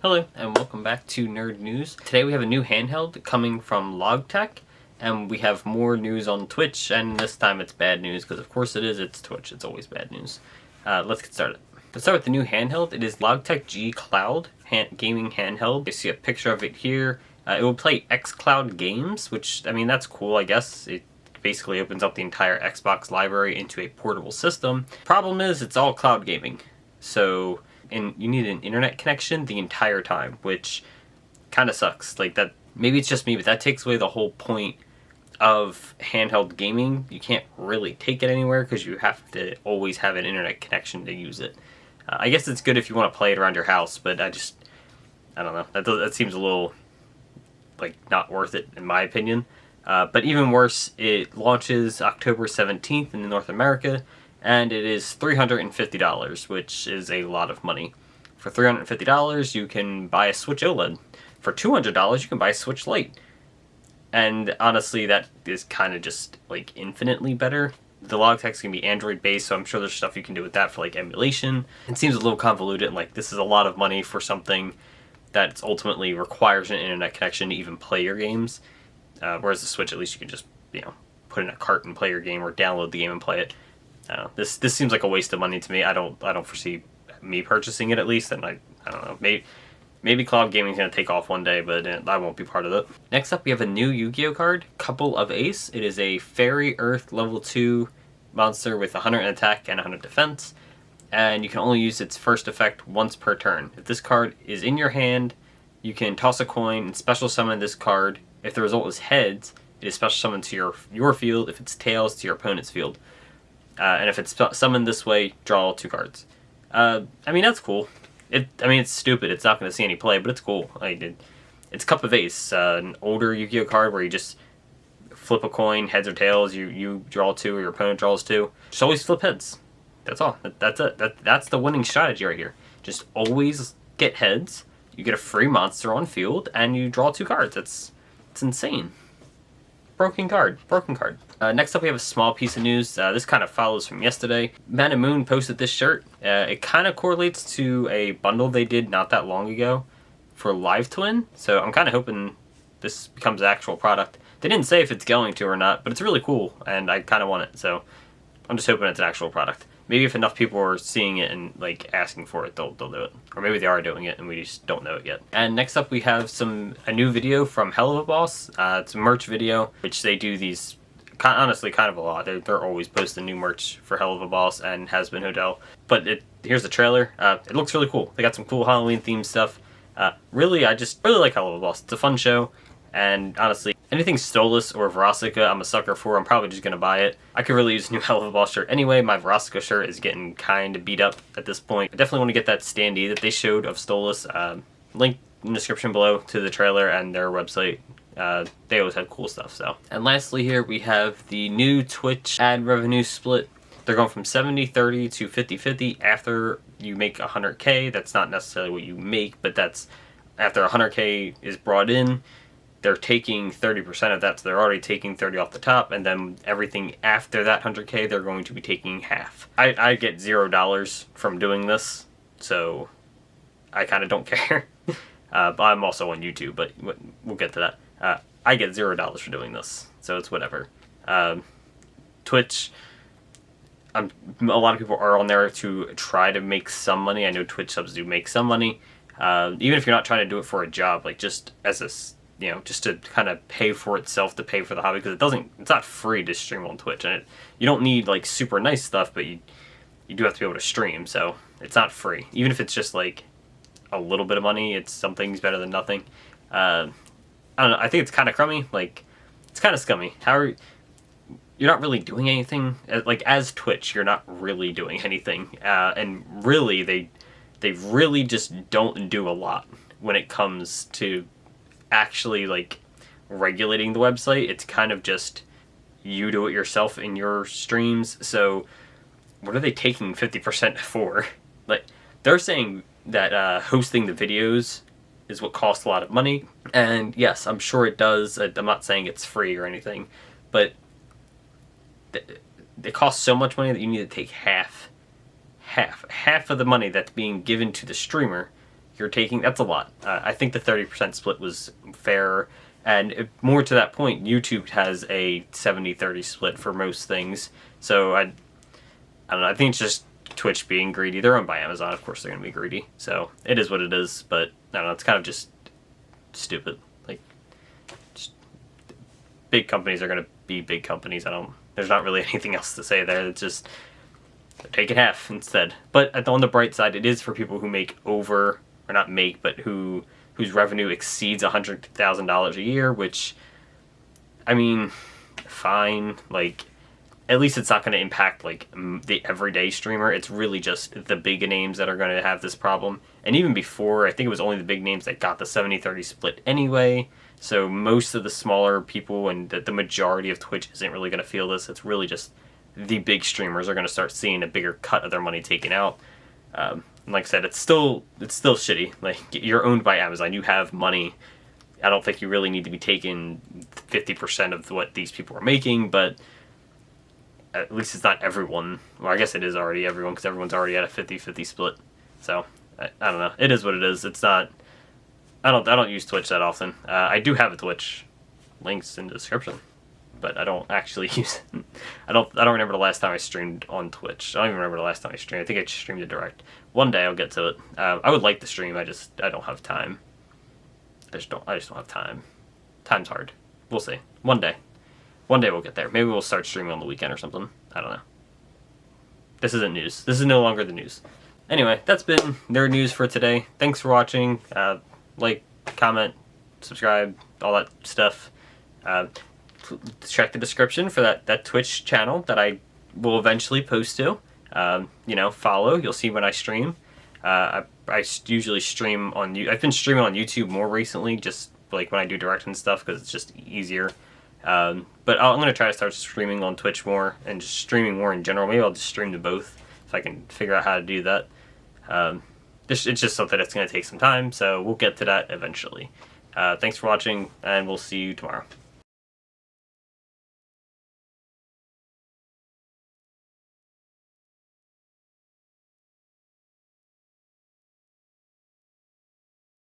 Hello and welcome back to Nerd News. Today we have a new handheld coming from Logitech, and we have more news on Twitch, and this time it's bad news because of course it's Twitch, it's always bad news. Let's get started. Let's start with the new handheld. It is Logitech G Cloud gaming handheld. You see a picture of it here. It will play xCloud games, which, I mean, that's cool, I guess. It basically opens up the entire Xbox library into a portable system. Problem is, it's all cloud gaming. So, and you need an internet connection the entire time, which kind of sucks. Like, that, maybe it's just me, but that takes away the whole point of handheld gaming. You can't really take it anywhere because you have to always have an internet connection to use it. I guess it's good if you want to play it around your house, but I don't know. That seems a little, like, not worth it in my opinion. But even worse, it launches October 17th in North America, and it is $350, which is a lot of money. For $350, you can buy a Switch OLED. For $200, you can buy a Switch Lite. And honestly, that is kind of just, like, infinitely better. The Logitech's going to be Android-based, so I'm sure there's stuff you can do with that for, like, emulation. It seems a little convoluted, and, like, this is a lot of money for something that ultimately requires an internet connection to even play your games. Whereas the Switch, at least you can just, put in a cart and play your game, or download the game and play it. I don't know. This seems like a waste of money to me. I don't foresee me purchasing it, at least, and I don't know. Maybe cloud gaming's gonna take off one day, but I won't be part of it. Next up, we have a new Yu-Gi-Oh card, Couple of Ace. It is a Fairy Earth level 2 monster with 100 attack and 100 defense, and you can only use its first effect once per turn. If this card is in your hand, you can toss a coin and special summon this card. If the result is heads, it is special summoned to your field. If it's tails, to your opponent's field. And if it's summoned this way, draw 2 cards. I mean, that's cool. It's stupid. It's not going to see any play, but it's cool. It's Cup of Ace, an older Yu-Gi-Oh card where you just flip a coin, heads or tails. You draw 2, or your opponent draws 2. Just always flip heads. That's all. That's it. That's the winning strategy right here. Just always get heads. You get a free monster on field, and you draw 2 cards. It's insane. Broken card. Next up, we have a small piece of news. This kind of follows from yesterday. Man and Moon posted this shirt. It kind of correlates to a bundle they did not that long ago for Live Twin. So I'm kind of hoping this becomes an actual product. They didn't say if it's going to or not, but it's really cool, and I kind of want it. So I'm just hoping it's an actual product. Maybe if enough people are seeing it and, like, asking for it, they'll do it. Or maybe they are doing it and we just don't know it yet. And next up, we have a new video from Helluva Boss. It's a merch video, which they do these, honestly, kind of a lot. They're always posting new merch for Helluva Boss and Has Been Hotel. But here's the trailer. It looks really cool. They got some cool Halloween-themed stuff. Really, I just really like Helluva Boss. It's a fun show. And honestly, anything Stolas or Verostica, I'm a sucker for. I'm probably just going to buy it. I could really use a new Helluva Boss shirt anyway. My Verostica shirt is getting kind of beat up at this point. I definitely want to get that standee that they showed of Stolas. Link in the description below to the trailer and their website. They always have cool stuff. So. And lastly here, we have the new Twitch ad revenue split. They're going from 70-30 to 50-50 after you make 100K. That's not necessarily what you make, but that's after 100K is brought in. They're taking 30% of that, so they're already taking 30 off the top, and then everything after that 100K, they're going to be taking half. I get $0 from doing this, so I kind of don't care. But I'm also on YouTube, but we'll get to that. I get $0 for doing this, so it's whatever. Twitch, a lot of people are on there to try to make some money. I know Twitch subs do make some money, even if you're not trying to do it for a job, like just as a just to kind of pay for itself, to pay for the hobby, because it's not free to stream on Twitch, and you don't need, like, super nice stuff, but you do have to be able to stream, so it's not free. Even if it's just, like, a little bit of money, something's better than nothing. I don't know, I think it's kind of crummy, like, it's kind of scummy. You're not really doing anything, like, as Twitch, you're not really doing anything, and really, they really just don't do a lot when it comes to actually, like, regulating the website. It's kind of just you do it yourself in your streams. So what are they taking 50% for? Like, they're saying that hosting the videos is what costs a lot of money, and yes, I'm sure it does. I'm not saying it's free or anything, but it costs so much money that you need to take half of the money that's being given to the streamer you're taking, that's a lot. I think the 30% split was fair. And more to that point, YouTube has a 70-30 split for most things. So I don't know. I think it's just Twitch being greedy. They're owned by Amazon. Of course they're going to be greedy. So it is what it is. But I don't know. It's kind of just stupid. Like, just, big companies are going to be big companies. There's not really anything else to say there. It's just take it half instead. But on the bright side, it is for people who make over, or not make, but whose revenue exceeds $100,000 a year, which, I mean, fine. Like, at least it's not going to impact, like, the everyday streamer. It's really just the big names that are going to have this problem. And even before, I think it was only the big names that got the 70-30 split anyway. So most of the smaller people and the majority of Twitch isn't really going to feel this. It's really just the big streamers are going to start seeing a bigger cut of their money taken out. And like I said, it's still shitty. Like, you're owned by Amazon. You have money. I don't think you really need to be taking 50% of what these people are making, but at least it's not everyone. Well, I guess it is already everyone, because everyone's already at a 50-50 split. So, I don't know. It is what it is. It's not... I don't use Twitch that often. I do have a Twitch. Links in the description. But I don't actually use it. I don't remember the last time I streamed on Twitch. I don't even remember the last time I streamed. I think I just streamed it direct. One day I'll get to it. I would like to stream. I don't have time. I just don't have time. Time's hard. We'll see. One day we'll get there. Maybe we'll start streaming on the weekend or something. I don't know. This isn't news. This is no longer the news. Anyway, that's been nerd news for today. Thanks for watching. Like, comment, subscribe, all that stuff. Check the description for that Twitch channel that I will eventually post to. Follow. You'll see when I stream. I usually stream on... I've been streaming on YouTube more recently, just like when I do direct and stuff, because it's just easier. But I'm going to try to start streaming on Twitch more, and just streaming more in general. Maybe I'll just stream to both, if I can figure out how to do that. It's just something that's going to take some time, so we'll get to that eventually. Thanks for watching, and we'll see you tomorrow.